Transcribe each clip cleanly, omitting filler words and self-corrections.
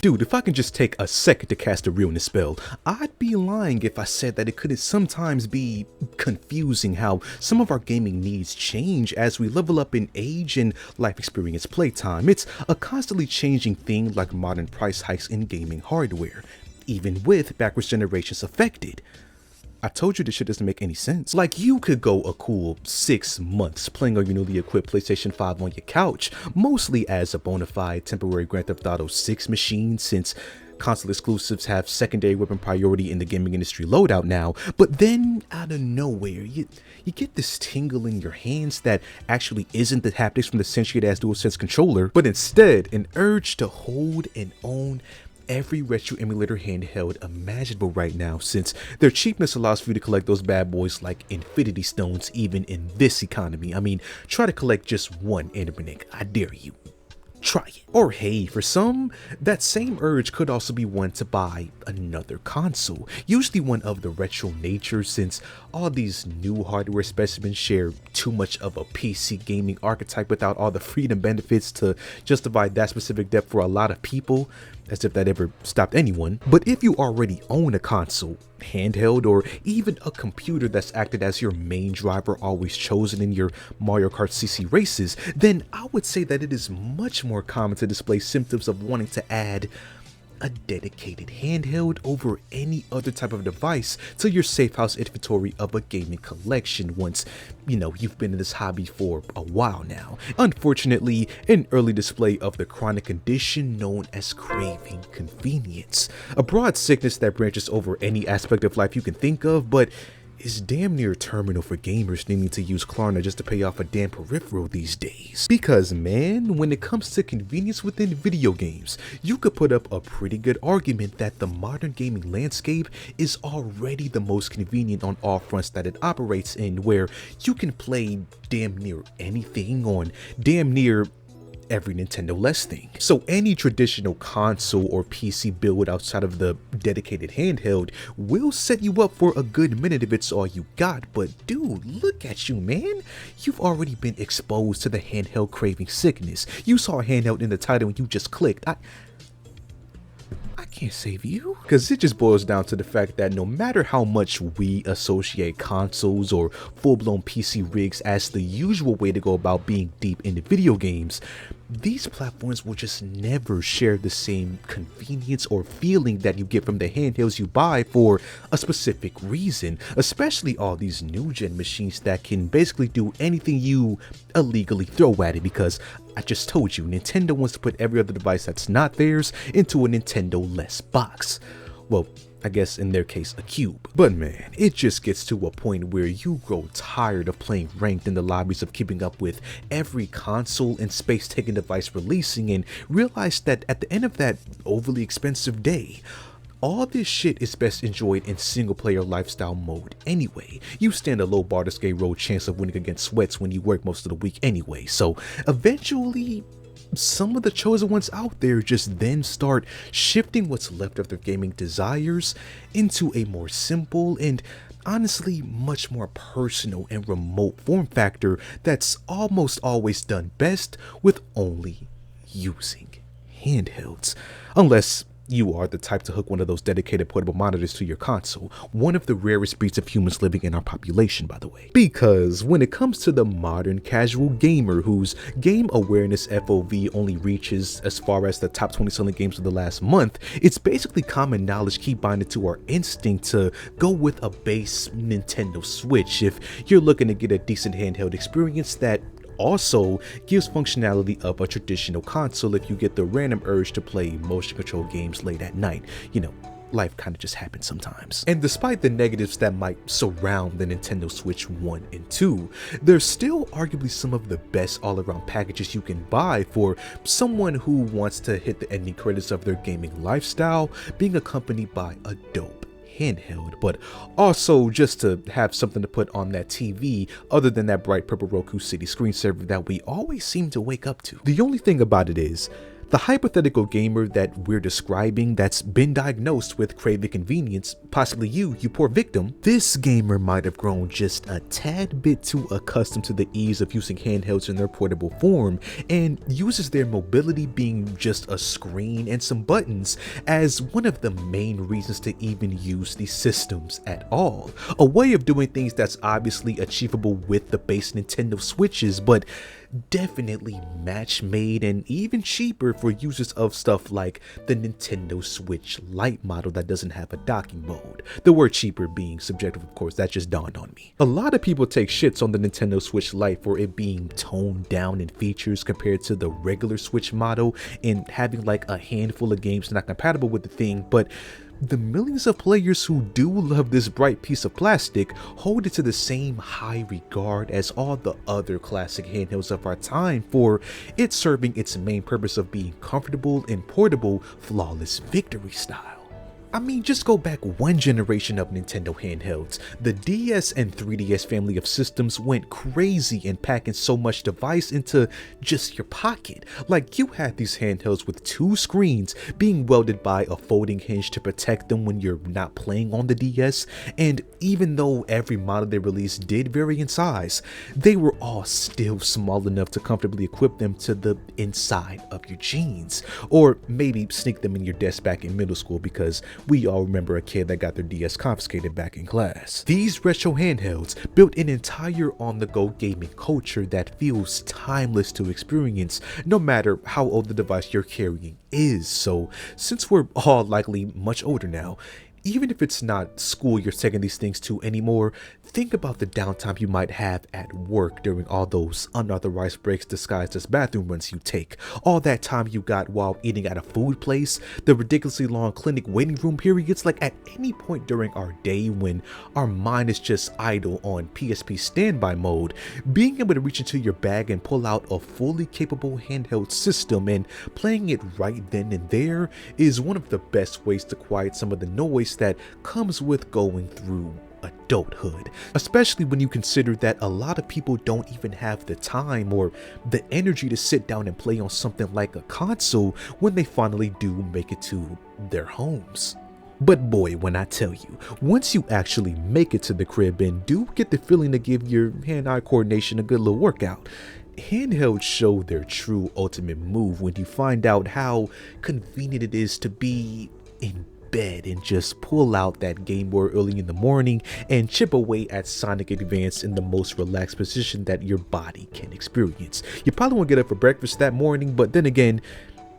Dude, if I can just take a second to cast a realness spell, I'd be lying if I said that it could sometimes be confusing how some of our gaming needs change as we level up in age and life experience playtime. It's a constantly changing thing like modern price hikes in gaming hardware, even with backwards generations affected. I told you this shit doesn't make any sense. Like, you could go a cool 6 months playing on your newly equipped PlayStation 5 on your couch, mostly as a bona fide temporary Grand Theft Auto 6 machine, since console exclusives have secondary weapon priority in the gaming industry loadout now. But then, out of nowhere, you get this tingle in your hands that actually isn't the haptics from the sentient-ass DualSense controller, but instead an urge to hold and own every retro emulator handheld imaginable right now, since their cheapness allows for you to collect those bad boys like infinity stones even in this economy. I mean, try to collect just one Enderman, I dare you. Try it. Or hey, for some, that same urge could also be one to buy another console, usually one of the retro nature, since all these new hardware specimens share too much of a PC gaming archetype without all the freedom benefits to justify that specific depth for a lot of people, as if that ever stopped anyone. But if you already own a console, handheld, or even a computer that's acted as your main driver always chosen in your Mario Kart CC races, then I would say that it is much more common to display symptoms of wanting to add a dedicated handheld over any other type of device to your safe house inventory of a gaming collection once, you've been in this hobby for a while now. Unfortunately, an early display of the chronic condition known as craving convenience, a broad sickness that branches over any aspect of life you can think of, but is damn near terminal for gamers needing to use Klarna just to pay off a damn peripheral these days. Because man, when it comes to convenience within video games, you could put up a pretty good argument that the modern gaming landscape is already the most convenient on all fronts that it operates in, where you can play damn near anything on damn near every Nintendo less thing. So any traditional console or PC build outside of the dedicated handheld will set you up for a good minute if it's all you got. But dude, look at you, man. You've already been exposed to the handheld craving sickness. You saw handheld in the title and you just clicked. I can't save you. Because it just boils down to the fact that no matter how much we associate consoles or full-blown PC rigs as the usual way to go about being deep into video games, these platforms will just never share the same convenience or feeling that you get from the handhelds you buy for a specific reason, especially all these new gen machines that can basically do anything you illegally throw at it, because I just told you, Nintendo wants to put every other device that's not theirs into a Nintendo-less box. Well, I guess in their case, a cube. But man, it just gets to a point where you grow tired of playing ranked in the lobbies of keeping up with every console and space-taking device releasing, and realize that at the end of that overly expensive day, all this shit is best enjoyed in single-player lifestyle mode anyway. You stand a low Baldur's Gate Road chance of winning against sweats when you work most of the week anyway, so eventually some of the chosen ones out there just then start shifting what's left of their gaming desires into a more simple and honestly much more personal and remote form factor that's almost always done best with only using handhelds. Unless you are the type to hook one of those dedicated portable monitors to your console, one of the rarest breeds of humans living in our population, by the way. Because when it comes to the modern casual gamer whose game awareness FOV only reaches as far as the top 20 selling games of the last month, it's basically common knowledge key binding to our instinct to go with a base Nintendo Switch if you're looking to get a decent handheld experience that also gives functionality of a traditional console if you get the random urge to play motion control games late at night. Life kind of just happens sometimes. And despite the negatives that might surround the Nintendo Switch 1 and 2, there's still arguably some of the best all-around packages you can buy for someone who wants to hit the ending credits of their gaming lifestyle, being accompanied by a dope handheld, but also just to have something to put on that TV other than that bright purple Roku City screensaver that we always seem to wake up to. The only thing about it is, The hypothetical gamer that we're describing that's been diagnosed with craving convenience, possibly you poor victim, this gamer might have grown just a tad bit too accustomed to the ease of using handhelds in their portable form and uses their mobility being just a screen and some buttons as one of the main reasons to even use these systems at all. A way of doing things that's obviously achievable with the base Nintendo Switches, but definitely match made and even cheaper for users of stuff like the Nintendo Switch Lite model that doesn't have a docking mode. The word cheaper being subjective, of course, that just dawned on me. A lot of people take shits on the Nintendo Switch Lite for it being toned down in features compared to the regular Switch model and having like a handful of games not compatible with the thing, but the millions of players who do love this bright piece of plastic hold it to the same high regard as all the other classic handhelds of our time for it serving its main purpose of being comfortable and portable, flawless victory style. I mean, just go back one generation of Nintendo handhelds. The DS and 3DS family of systems went crazy in packing so much device into just your pocket. Like, you had these handhelds with two screens being welded by a folding hinge to protect them when you're not playing on the DS, and even though every model they released did vary in size, they were all still small enough to comfortably equip them to the inside of your jeans, or maybe sneak them in your desk back in middle school, because we all remember a kid that got their DS confiscated back in class. These retro handhelds built an entire on-the-go gaming culture that feels timeless to experience, no matter how old the device you're carrying is. So, since we're all likely much older now, even if it's not school you're taking these things to anymore, think about the downtime you might have at work during all those unauthorized breaks disguised as bathroom runs you take, all that time you got while eating at a food place, the ridiculously long clinic waiting room periods. Like, at any point during our day when our mind is just idle on PSP standby mode, being able to reach into your bag and pull out a fully capable handheld system and playing it right then and there is one of the best ways to quiet some of the noise that comes with going through adulthood, especially when you consider that a lot of people don't even have the time or the energy to sit down and play on something like a console when they finally do make it to their homes. But boy, when I tell you, once you actually make it to the crib and do get the feeling to give your hand-eye coordination a good little workout, handhelds show their true ultimate move when you find out how convenient it is to be in bed and just pull out that Game Boy early in the morning and chip away at Sonic Advance in the most relaxed position that your body can experience. You probably won't get up for breakfast that morning, but then again,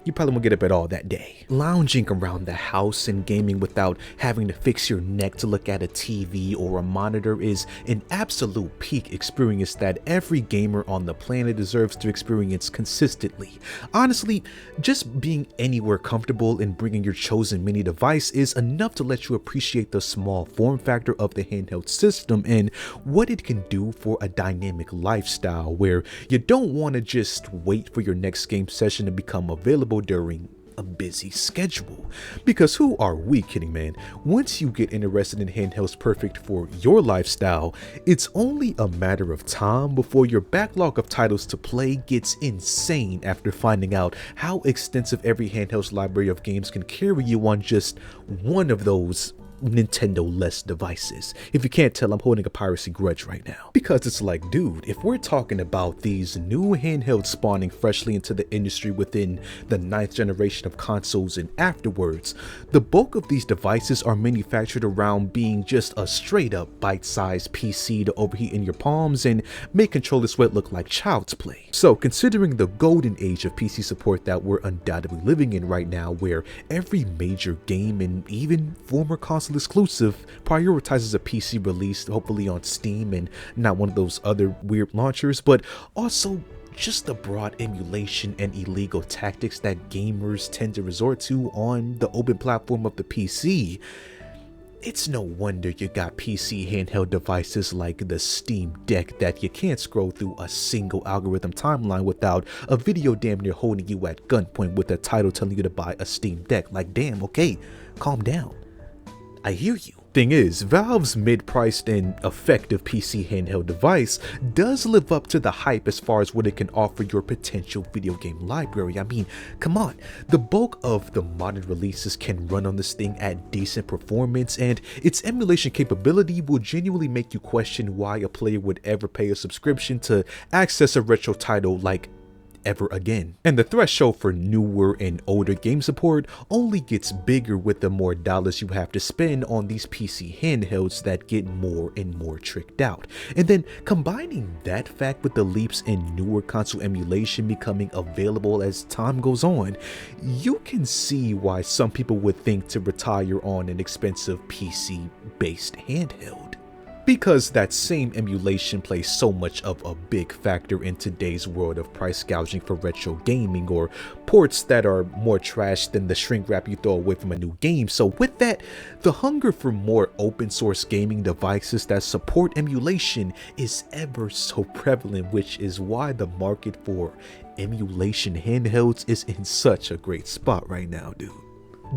you probably won't get up at all that day. Lounging around the house and gaming without having to fix your neck to look at a TV or a monitor is an absolute peak experience that every gamer on the planet deserves to experience consistently. Honestly, just being anywhere comfortable and bringing your chosen mini device is enough to let you appreciate the small form factor of the handheld system and what it can do for a dynamic lifestyle where you don't want to just wait for your next game session to become available during a busy schedule. Because who are we kidding, man? Once you get interested in handhelds perfect for your lifestyle, it's only a matter of time before your backlog of titles to play gets insane after finding out how extensive every handheld's library of games can carry you on just one of those Nintendo-less devices. If you can't tell, I'm holding a piracy grudge right now. Because it's like, dude, if we're talking about these new handhelds spawning freshly into the industry within the 9th generation of consoles and afterwards, the bulk of these devices are manufactured around being just a straight-up bite-sized PC to overheat in your palms and make controller sweat look like child's play. So, considering the golden age of PC support that we're undoubtedly living in right now, where every major game and even former console exclusive prioritizes a PC release, hopefully on Steam and not one of those other weird launchers, but also just the broad emulation and illegal tactics that gamers tend to resort to on the open platform of the PC. It's no wonder you got PC handheld devices like the Steam Deck that you can't scroll through a single algorithm timeline without a video damn near holding you at gunpoint with a title telling you to buy a Steam Deck. Like, damn, okay, calm down. I hear you. Thing is, Valve's mid-priced and effective PC handheld device does live up to the hype as far as what it can offer your potential video game library. I mean, come on, the bulk of the modern releases can run on this thing at decent performance, and its emulation capability will genuinely make you question why a player would ever pay a subscription to access a retro title like ever again. And the threshold for newer and older game support only gets bigger with the more dollars you have to spend on these PC handhelds that get more and more tricked out. And then combining that fact with the leaps in newer console emulation becoming available as time goes on, you can see why some people would think to retire on an expensive PC based handheld. Because that same emulation plays so much of a big factor in today's world of price gouging for retro gaming, or ports that are more trash than the shrink wrap you throw away from a new game. So with that, the hunger for more open source gaming devices that support emulation is ever so prevalent, which is why the market for emulation handhelds is in such a great spot right now, dude.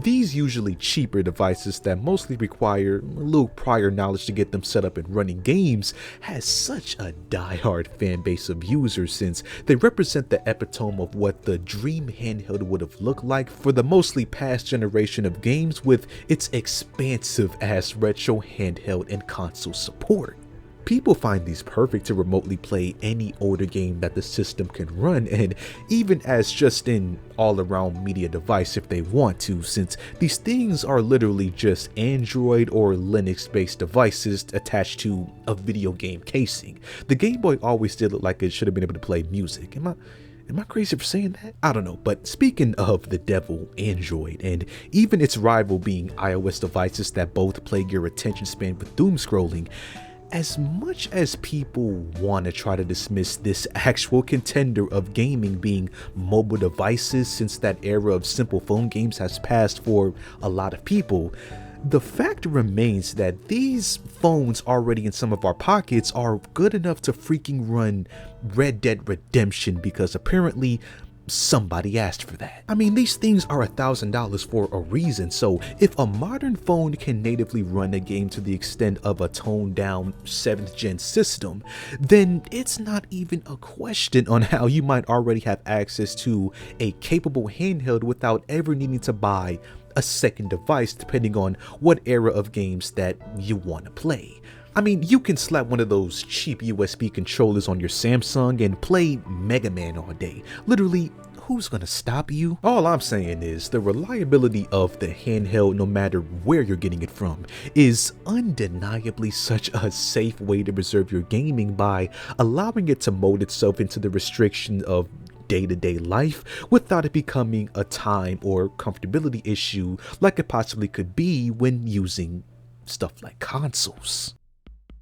These usually cheaper devices that mostly require a little prior knowledge to get them set up and running games has such a die-hard fan base of users, since they represent the epitome of what the dream handheld would have looked like for the mostly past generation of games with its expansive ass retro handheld and console support. People find these perfect to remotely play any older game that the system can run, and even as just an all-around media device if they want to, since these things are literally just Android or Linux based devices attached to a video game casing. The Game Boy always did look like it should have been able to play music. Am I crazy for saying that? I don't know, but speaking of the devil, Android, and even its rival being iOS devices that both plague your attention span with doom scrolling, as much as people want to try to dismiss this actual contender of gaming being mobile devices, since that era of simple phone games has passed for a lot of people, the fact remains that these phones already in some of our pockets are good enough to freaking run Red Dead Redemption, because apparently somebody asked for that. I mean, these things are $1,000 for a reason, so if a modern phone can natively run a game to the extent of a toned down 7th gen system, then it's not even a question on how you might already have access to a capable handheld without ever needing to buy a second device, depending on what era of games that you want to play. I mean, you can slap one of those cheap USB controllers on your Samsung and play Mega Man all day. Literally, who's gonna stop you? All I'm saying is the reliability of the handheld, no matter where you're getting it from, is undeniably such a safe way to preserve your gaming by allowing it to mold itself into the restriction of day-to-day life without it becoming a time or comfortability issue like it possibly could be when using stuff like consoles.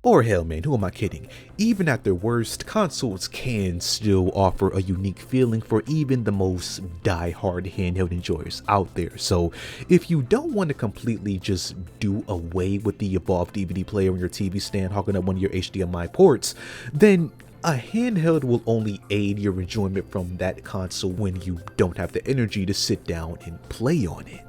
Or hell man, who am I kidding? Even at their worst, consoles can still offer a unique feeling for even the most die-hard handheld enjoyers out there. So if you don't want to completely just do away with the evolved DVD player on your TV stand hogging up one of your HDMI ports, then a handheld will only aid your enjoyment from that console when you don't have the energy to sit down and play on it.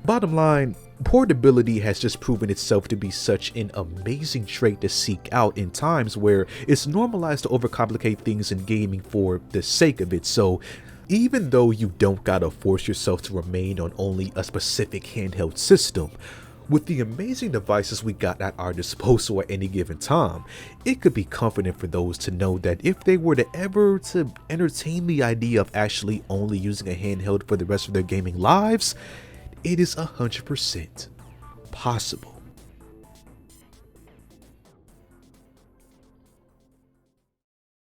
Bottom line, portability has just proven itself to be such an amazing trait to seek out in times where it's normalized to overcomplicate things in gaming for the sake of it. So even though you don't gotta force yourself to remain on only a specific handheld system, with the amazing devices we got at our disposal at any given time, it could be comforting for those to know that if they were to ever to entertain the idea of actually only using a handheld for the rest of their gaming lives, it is 100% possible.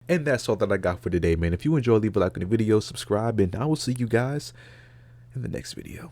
And that's all that I got for today, man. If you enjoyed, leave a like on the video, subscribe, and I will see you guys in the next video.